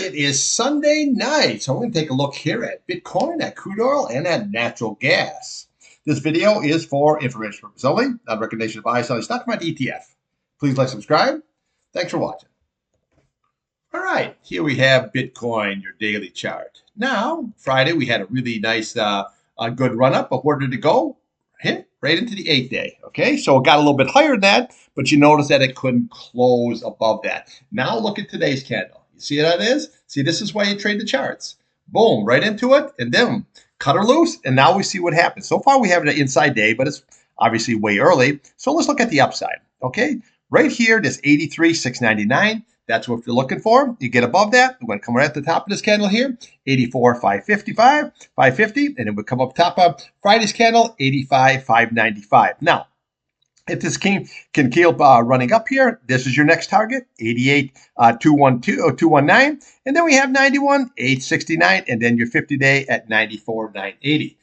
it is Sunday night, so we're going to take a look here at Bitcoin, at crude oil, and at natural gas. This video is for information purposes only, not recommendation of buy, sell, stock market ETF. Please like, subscribe. Thanks for watching. All right, here we have Bitcoin, your daily chart. Now, Friday we had a really nice, good run up, but where did it go? Hit right into the 8-day. Okay, so it got a little bit higher than that, but you notice that it couldn't close above that. Now look at today's candle. You see how that is? See, this is why you trade the charts. Boom, right into it, and then cut her loose, and now we see what happens. So far we have an inside day, but it's obviously way early. So let's look at the upside. Okay, right here, this 83,699. That's what you're looking for. You get above that, we're going to come right at the top of this candle here, 550, and then we'll come up top of Friday's candle, 85,595. Now, if this can keep running up here, this is your next target, 88,219, and then we have 91,869, and then your 50-day at 94,980.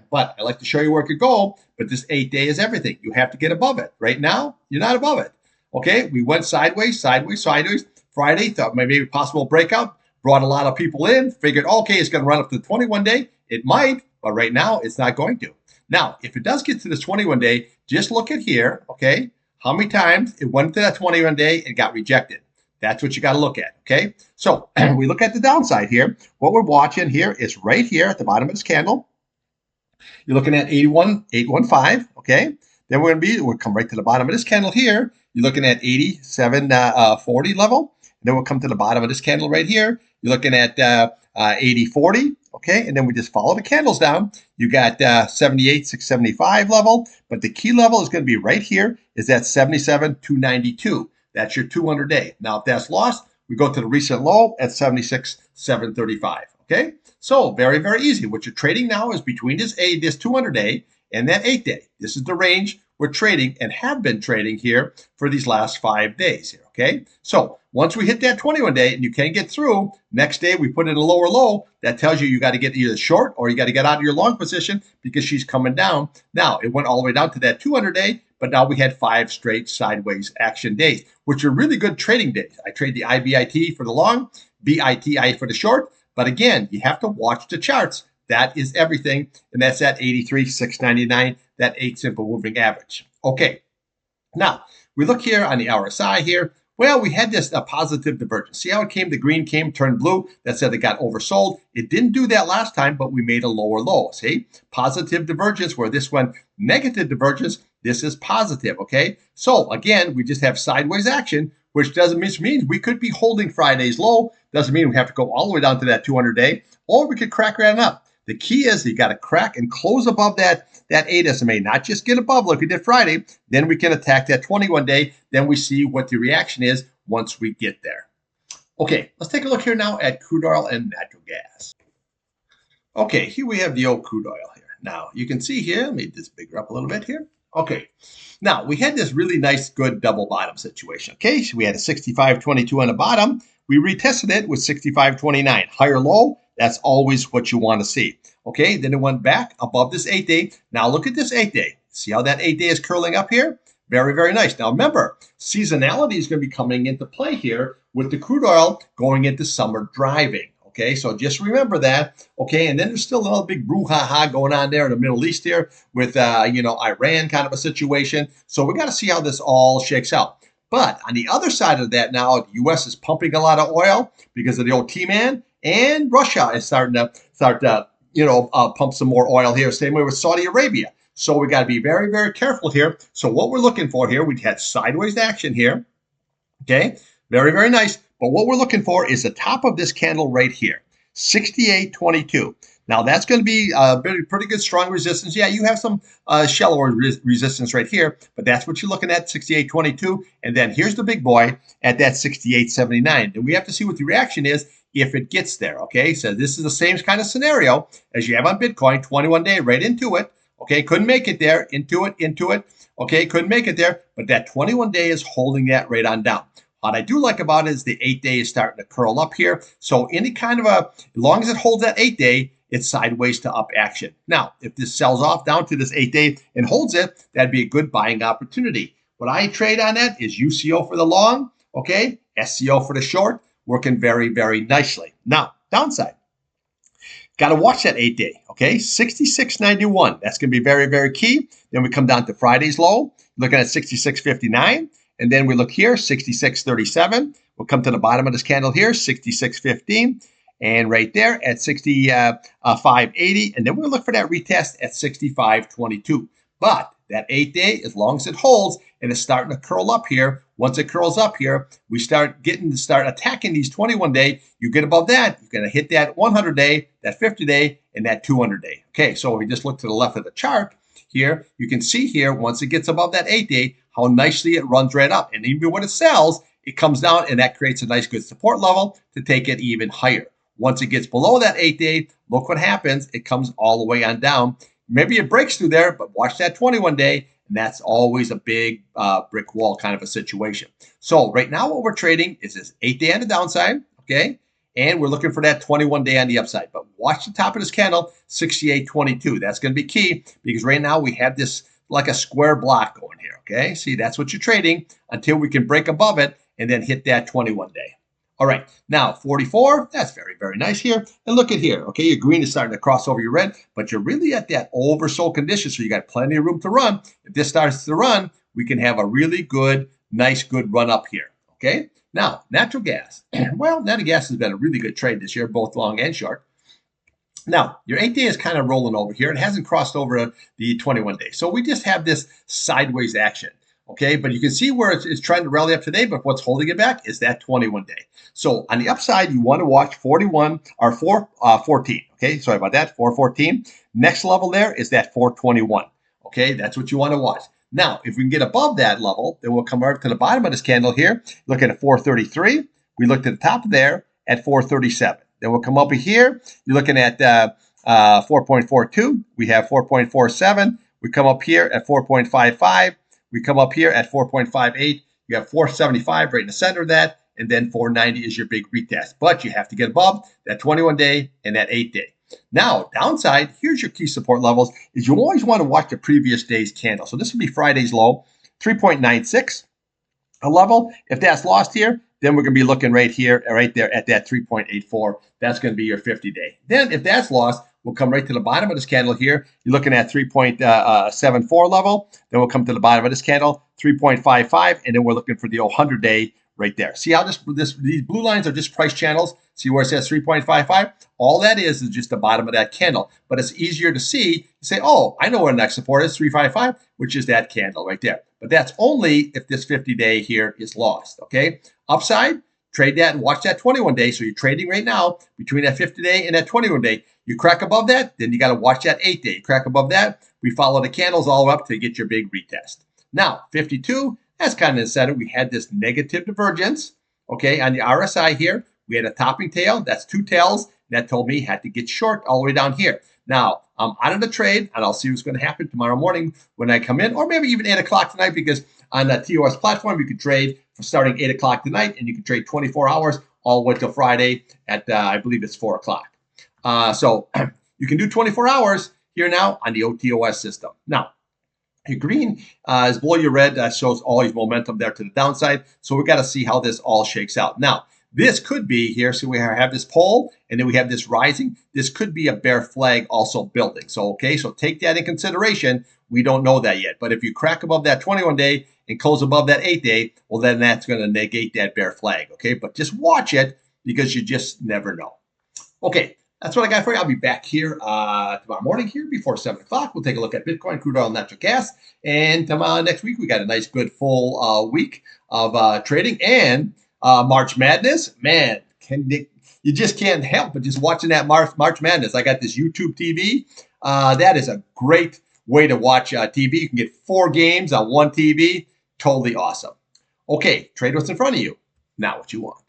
But I like to show you where it could go, but this 8-day is everything. You have to get above it. Right now, you're not above it. Okay, we went sideways. Friday, thought maybe a possible breakout, brought a lot of people in, figured, okay, it's going to run up to the 21-day. It might, but right now it's not going to. Now, if it does get to this 21-day, just look at here, okay, how many times it went to that 21-day and got rejected. That's what you got to look at, okay? So we look at the downside here. What we're watching here is right here at the bottom of this candle. You're looking at 81,815, okay? Then we'll come right to the bottom of this candle here. You're looking at 87.40 level. And then we'll come to the bottom of this candle right here. You're looking at 80.40, okay? And then we just follow the candles down. You got 78,675 level, but the key level is going to be right here, is that 77,292. That's your 200-day. Now, if that's lost, we go to the recent low at 76,735, okay? So very, very easy. What you're trading now is between this 200-day and that 8-day. This is the range we're trading and have been trading here for these last 5 days here, okay? So once we hit that 21-day and you can't get through, next day we put in a lower low. That tells you got to get either short or you got to get out of your long position because she's coming down. Now, it went all the way down to that 200-day, but now we had 5 straight sideways action days, which are really good trading days. I trade the IBIT for the long, BITI for the short, but again, you have to watch the charts. That is everything, and that's at 83,699, that 8 simple moving average. Okay, now we look here on the RSI here. Well, we had this positive divergence. See how it came? The green came, turned blue. That said it got oversold. It didn't do that last time, but we made a lower low. See? Positive divergence, where this one negative divergence, this is positive, okay? So again, we just have sideways action, which doesn't mean we could be holding Friday's low. Doesn't mean we have to go all the way down to that 200-day, or we could crack right up. The key is you got to crack and close above that 8 SMA, not just get above like we did Friday. Then we can attack that 21-day. Then we see what the reaction is once we get there. Okay, let's take a look here now at crude oil and natural gas. Okay, here we have the old crude oil here. Now, you can see here, let me just bigger up a little bit here. Okay, now we had this really nice, good double bottom situation. Okay, so we had a 65.22 on the bottom. We retested it with 65.29, higher low. That's always what you want to see. Okay, then it went back above this 8-day. Now look at this 8-day. See how that 8-day is curling up here? Very, very nice. Now remember, seasonality is going to be coming into play here with the crude oil going into summer driving. Okay, so just remember that. Okay, and then there's still another big brouhaha going on there in the Middle East here with, Iran kind of a situation. So we got to see how this all shakes out. But on the other side of that now, the U.S. is pumping a lot of oil because of the old T-Man. And Russia is starting to pump some more oil here. Same way with Saudi Arabia. So we got to be very, very careful here. So what we're looking for here, we had sideways action here. Okay, very, very nice. But what we're looking for is the top of this candle right here, 68.22. Now that's going to be a pretty good strong resistance. Yeah, you have some shallower resistance right here, but that's what you're looking at, 68.22. And then here's the big boy at that 68.79. And we have to see what the reaction is if it gets there, okay? So this is the same kind of scenario as you have on Bitcoin, 21-day, right into it, okay? Couldn't make it there, into it, okay? Couldn't make it there, but that 21-day is holding that right on down. What I do like about it is the 8-day is starting to curl up here. So any kind of as long as it holds that 8-day, it's sideways to up action. Now, if this sells off down to this 8-day and holds it, that'd be a good buying opportunity. What I trade on that is UCO for the long, okay? SCO for the short. working very, very nicely. Now, downside. Got to watch that 8-day, okay? 66.91. That's going to be very, very key. Then we come down to Friday's low, looking at 66.59. And then we look here, 66.37. We'll come to the bottom of this candle here, 66.15. And right there at 65.80. And then we'll look for that retest at 65.22. But that 8-day, as long as it holds and it's starting to curl up here, once it curls up here, we start attacking these 21-day. You get above that, you're going to hit that 100-day, that 50-day, and that 200-day. Okay, so if we just look to the left of the chart here, you can see here, once it gets above that 8-day, how nicely it runs right up. And even when it sells, it comes down, and that creates a nice, good support level to take it even higher. Once it gets below that 8-day, look what happens. It comes all the way on down. Maybe it breaks through there, but watch that 21-day, and that's always a big brick wall kind of a situation. So right now what we're trading is this 8-day on the downside, okay? And we're looking for that 21-day on the upside. But watch the top of this candle, 68.22. That's going to be key because right now we have this like a square block going here, okay? See, that's what you're trading until we can break above it and then hit that 21-day. All right, now 44, that's very, very nice here. And look at here, okay, your green is starting to cross over your red, but you're really at that oversold condition, so you got plenty of room to run. If this starts to run, we can have a really good, nice, good run up here, okay? Now, natural gas. Well, natural gas has been a really good trade this year, both long and short. Now, your 8-day is kind of rolling over here. It hasn't crossed over the 21-day. So we just have this sideways action. Okay, but you can see where it's trying to rally up today, but what's holding it back is that 21-day. So on the upside, you want to watch 41 or 414. Okay, sorry about that, 414. Next level there is that 421. Okay, that's what you want to watch. Now, if we can get above that level, then we'll come right to the bottom of this candle here, looking at 433. We looked at the top of there at 437. Then we'll come over here. You're looking at 4.42. We have 4.47. We come up here at 4.55. We come up here at 4.58. You have 475 right in the center of that. And then 490 is your big retest. But you have to get above that 21-day and that 8-day. Now, downside, here's your key support levels, is you always want to watch the previous day's candle. So this would be Friday's low, 3.96 a level. If that's lost here, then we're going to be looking right here, right there at that 3.84. That's going to be your 50-day. Then if that's lost, we'll come right to the bottom of this candle here. You're looking at 3.74 level. Then we'll come to the bottom of this candle, 3.55, and then we're looking for the 100-day right there. See how these blue lines are just price channels? See where it says 3.55? All that is just the bottom of that candle. But it's easier to see, say, oh, I know where the next support is, 355, which is that candle right there. But that's only if this 50-day here is lost, okay? Upside, trade that and watch that 21-day. So you're trading right now between that 50-day and that 21-day. You crack above that, then you got to watch that 8-day. Crack above that, we follow the candles all up to get your big retest. Now, 52, that's kind of incentive. We had this negative divergence, okay, on the RSI here. We had a topping tail. That's two tails. That told me had to get short all the way down here. Now, I'm out of the trade, and I'll see what's going to happen tomorrow morning when I come in, or maybe even 8 o'clock tonight, because on the TOS platform, you can trade for starting 8 o'clock tonight, and you can trade 24 hours all the way till Friday at, I believe it's 4 o'clock. So you can do 24 hours here now on the OTOS system. Now, your green is below your red. That shows always momentum there to the downside. So we got to see how this all shakes out. Now, this could be here. So we have this pole, and then we have this rising. This could be a bear flag also building. So, okay, so take that in consideration. We don't know that yet. But if you crack above that 21-day and close above that 8-day, well, then that's going to negate that bear flag. Okay, but just watch it because you just never know. Okay. That's what I got for you. I'll be back here tomorrow morning here before 7 o'clock. We'll take a look at Bitcoin, crude oil, natural gas. And next week, we got a nice, good, full week of trading. And March Madness, man, you just can't help but just watching that March Madness. I got this YouTube TV. That is a great way to watch TV. You can get 4 games on one TV. Totally awesome. Okay, trade what's in front of you, not what you want.